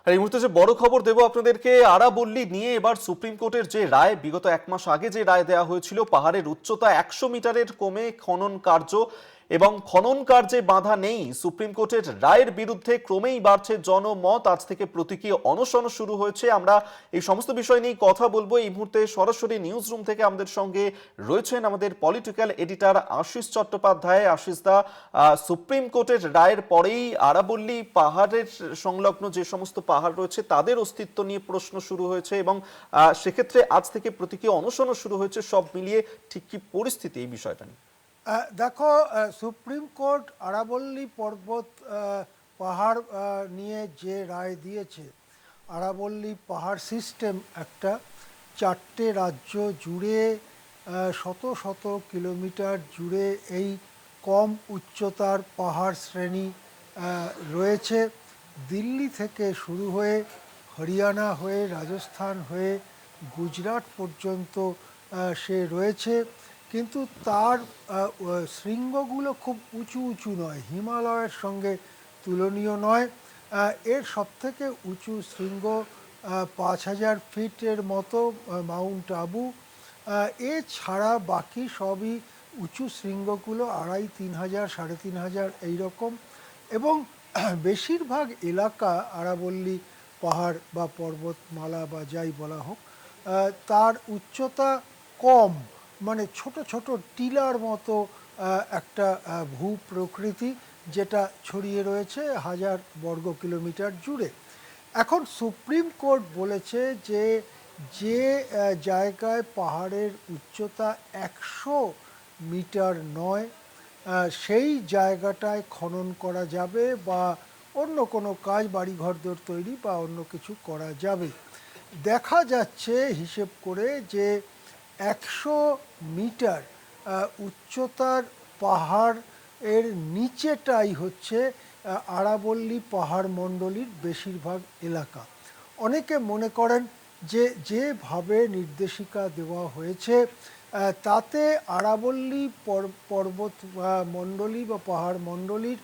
আর এই মুহূর্তে যে বড় খবর দেব আপনাদেরকে, আরাবল্লী নিয়ে এবার সুপ্রিম কোর্টের যে রায়, বিগত 1 মাস আগে যে রায় দেওয়া হয়েছিল, পাহাড়ের উচ্চতা 100 মিটারের কমে খনন কার্য এবং খনন কার্যে বাধা নেই, সুপ্রিম কোর্টের রায়ের বিরুদ্ধে ক্রমেই বাড়ছে জনমত। আজ থেকে প্রতীকী অনশন শুরু হয়েছে। আমরা এই সমস্ত বিষয় নিয়ে কথা বলবো। এই মুহূর্তে সরাসরি নিউজ রুম থেকে আমাদের সঙ্গে রয়েছেন আমাদের পলিটিক্যাল এডিটর আশিস চট্টোপাধ্যায়। আশিস দা, সুপ্রিম কোর্টের রায়ের পরেই আরাবল্লী পাহাড়ের সংলগ্ন যে সমস্ত পাহাড় রয়েছে তাদের অস্তিত্ব নিয়ে প্রশ্ন শুরু হয়েছে এবং সেক্ষেত্রে আজ থেকে প্রতীকী অনশনও শুরু হয়েছে। সব মিলিয়ে ঠিক কি পরিস্থিতি এই বিষয়টা নিয়ে? দেখো, সুপ্রিম কোর্ট আরাবল্লী পর্বত পাহাড় নিয়ে যে রায় দিয়েছে, আরাবল্লী পাহাড় সিস্টেম একটা 4টে রাজ্য জুড়ে শত শত কিলোমিটার জুড়ে এই কম উচ্চতার পাহাড় শ্রেণী রয়েছে। দিল্লি থেকে শুরু হয়ে হরিয়ানা হয়ে রাজস্থান হয়ে গুজরাট পর্যন্ত সে রয়েছে, কিন্তু তার শৃঙ্গগুলো খুব উঁচু উঁচু নয়, হিমালয়ের সঙ্গে তুলনীয় নয়। এর সবথেকে উঁচু শৃঙ্গ 5000 ফিটের মতো মাউন্ট আবু। এছাড়া বাকি সবই উঁচু শৃঙ্গগুলো 2500, 3500 এইরকম। এবং বেশিরভাগ এলাকা আরাবল্লী পাহাড় বা পর্বতমালা বা যাই বলা হোক, তার উচ্চতা কম, মানে ছোট ছোট টিলার মতো একটা ভূ প্রকৃতি যেটা ছড়িয়ে রয়েছে 1000 বর্গ কিলোমিটার জুড়ে। এখন সুপ্রিম কোর্ট বলেছে যে যে জায়গায় পাহাড়ের উচ্চতা 100 মিটার নয়, সেই জায়গাটায় খনন করা যাবে বা অন্য কোনো কাজ, বাড়িঘরদোর তৈরি বা অন্য কিছু করা যাবে। দেখা যাচ্ছে হিসেব করে যে 100 মিটার উচ্চতার পাহাড় এর নিচেটাই হচ্ছে আরাবল্লী পাহাড় মণ্ডলীর বেশিরভাগ এলাকা। অনেকে মনে করেন যে যেভাবে নির্দেশিকা দেওয়া হয়েছে তাতে আরাবল্লী পর্বত মণ্ডলী বা পাহাড় মণ্ডলীর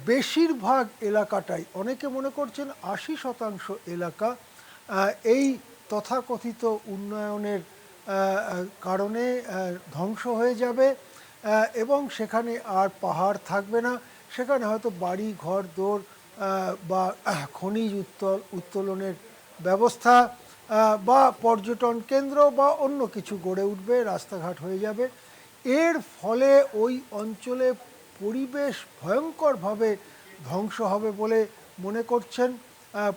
বেশিরভাগ এলাকাটাই, অনেকে মনে করছেন 80% এলাকা এই তথাকথিত উন্নয়নের কারণে ধ্বংস হয়ে যাবে এবং সেখানে আর পাহাড় থাকবে না। সেখানে হয়তো বাড়ি ঘর দোর বা খনিজ উত্তোলনের ব্যবস্থা বা পর্যটন কেন্দ্র বা অন্য কিছু গড়ে উঠবে, রাস্তাঘাট হয়ে যাবে। এর ফলে ওই অঞ্চলে পরিবেশ ভয়ঙ্করভাবে ধ্বংস হবে বলে মনে করছেন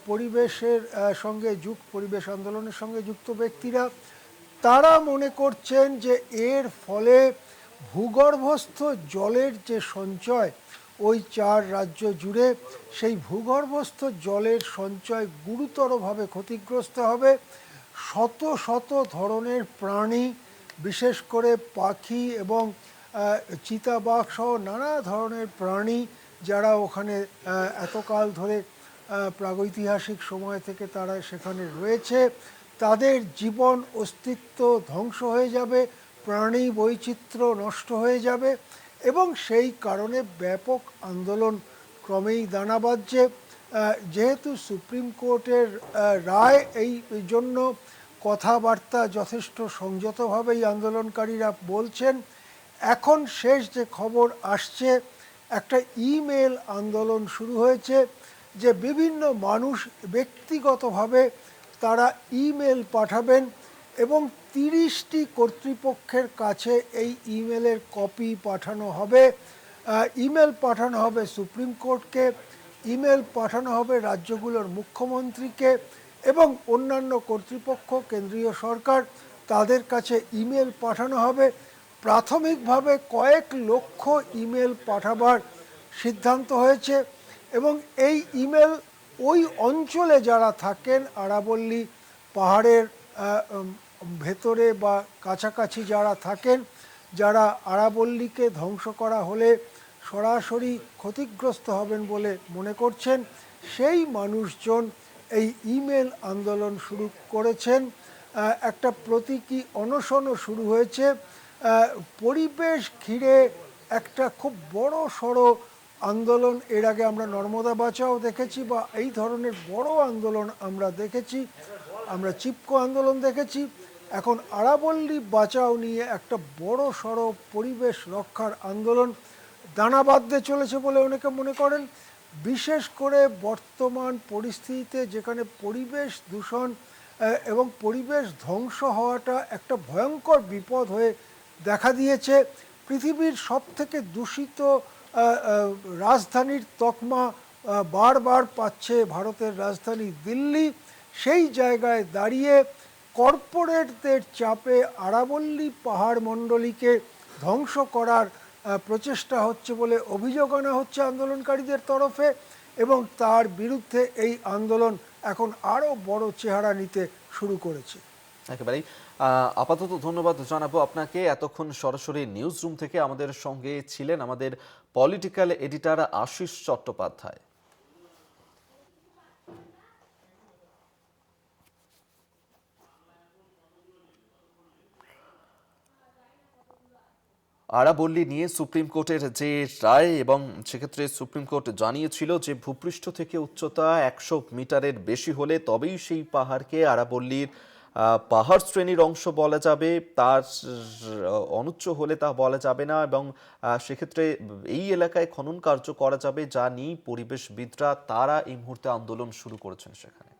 পরিবেশের সঙ্গে পরিবেশ আন্দোলনের সঙ্গে যুক্ত ব্যক্তিরা। তারা মনে করছেন যে এর ফলে ভূগর্ভস্থ জলের যে সঞ্চয় ওই 4 রাজ্য জুড়ে, সেই ভূগর্ভস্থ জলের সঞ্চয় গুরুতরভাবে ক্ষতিগ্রস্ত হবে। শত শত ধরনের প্রাণী, বিশেষ করে পাখি এবং চিতাবাঘ সহ নানা ধরনের প্রাণী যারা ওখানে এতকাল ধরে প্রাগৈতিহাসিক সময় থেকে তারা সেখানে রয়েছে, তাদের জীবন অস্তিত্ব ধ্বংস হয়ে যাবে, প্রাণী বৈচিত্র্য নষ্ট হয়ে যাবে এবং সেই কারণে ব্যাপক আন্দোলন ক্রমেই দানা বাঁধছে। যেহেতু সুপ্রিম কোর্টের রায়, এই জন্য কথাবার্তা যথেষ্ট সংযতভাবেই আন্দোলনকারীরা বলছেন। এখন শেষ যে খবর আসছে, একটা ইমেল আন্দোলন শুরু হয়েছে, যে বিভিন্ন মানুষ ব্যক্তিগতভাবে তারা ইমেল পাঠাবেন এবং 30টি কর্তৃপক্ষের কাছে এই ইমেলের কপি পাঠানো হবে। ইমেল পাঠানো হবে সুপ্রিম কোর্টকে, ইমেল পাঠানো হবে রাজ্যগুলোর মুখ্যমন্ত্রীকে এবং অন্যান্য কর্তৃপক্ষ, কেন্দ্রীয় সরকার, তাদের কাছে ইমেল পাঠানো হবে। প্রাথমিকভাবে কয়েক লক্ষ ইমেল পাঠাবার সিদ্ধান্ত হয়েছে এবং এই ইমেল ওই অঞ্চলে যারা থাকেন, আরাবল্লী পাহাড়ের ভেতরে বা কাছাকাছি যারা থাকেন, যারা আরাবল্লীকে ধ্বংস করা হলে সরাসরি ক্ষতিগ্রস্ত হবেন বলে মনে করছেন, সেই মানুষজন এই ইমেল আন্দোলন শুরু করেছেন। একটা প্রতীকী অনশনও শুরু হয়েছে। পরিবেশ ঘিরে একটা খুব বড় সড়ো আন্দোলন এর আগে আমরা নর্মদা বাঁচাও দেখেছি, বা এই ধরনের বড় আন্দোলন আমরা দেখেছি, আমরা চিপকো আন্দোলন দেখেছি। এখন আরাবল্লী বাঁচাও নিয়ে একটা বড় সড়ো পরিবেশ রক্ষার আন্দোলন দানা বাঁধতে চলেছে বলে অনেকে মনে করেন। বিশেষ করে বর্তমান পরিস্থিতিতে যেখানে পরিবেশ দূষণ এবং পরিবেশ ধ্বংস হওয়াটা একটা ভয়ঙ্কর বিপদ হয়ে দেখা দিয়েছে। পৃথিবীর সবথেকে দূষিত রাজধানীর তকমা বারবার পাচ্ছে ভারতের রাজধানী দিল্লি। সেই জায়গায় দাঁড়িয়ে কর্পোরেটদের চাপে আরাবল্লী পাহাড় মণ্ডলীকে ধ্বংস করার প্রচেষ্টা হচ্ছে বলে অভিযোগ আনা হচ্ছে আন্দোলনকারীদের তরফে, এবং তার বিরুদ্ধে এই আন্দোলন এখন আরও বড় চেহারা নিতে শুরু করেছে। একেবারেই আপাতত ধন্যবাদ জানাবো আপনাকে। এতক্ষণ সরাসরি নিউজ রুম থেকে আমাদের সঙ্গে ছিলেন আমাদের পলিটিক্যাল এডিটর আশিস চট্টোপাধ্যায়। আরাবল্লী নিয়ে সুপ্রিম কোর্টের যে রায়, এবং সেক্ষেত্রে সুপ্রিম কোর্ট জানিয়েছিল যে ভূপৃষ্ঠ থেকে উচ্চতা 100 মিটারের বেশি হলে তবেই সেই পাহাড়কে আরাবল্লীর পাহাড় শ্রেণীর অংশ বলা যাবে, তার অনুচ্চ হলে তা বলা যাবে না, এবং সেক্ষেত্রে এই এলাকায় খনন কার্য করা যাবে, যা নিয়ে পরিবেশবিদরা তারা এই মুহূর্তে আন্দোলন শুরু করেছেন সেখানে।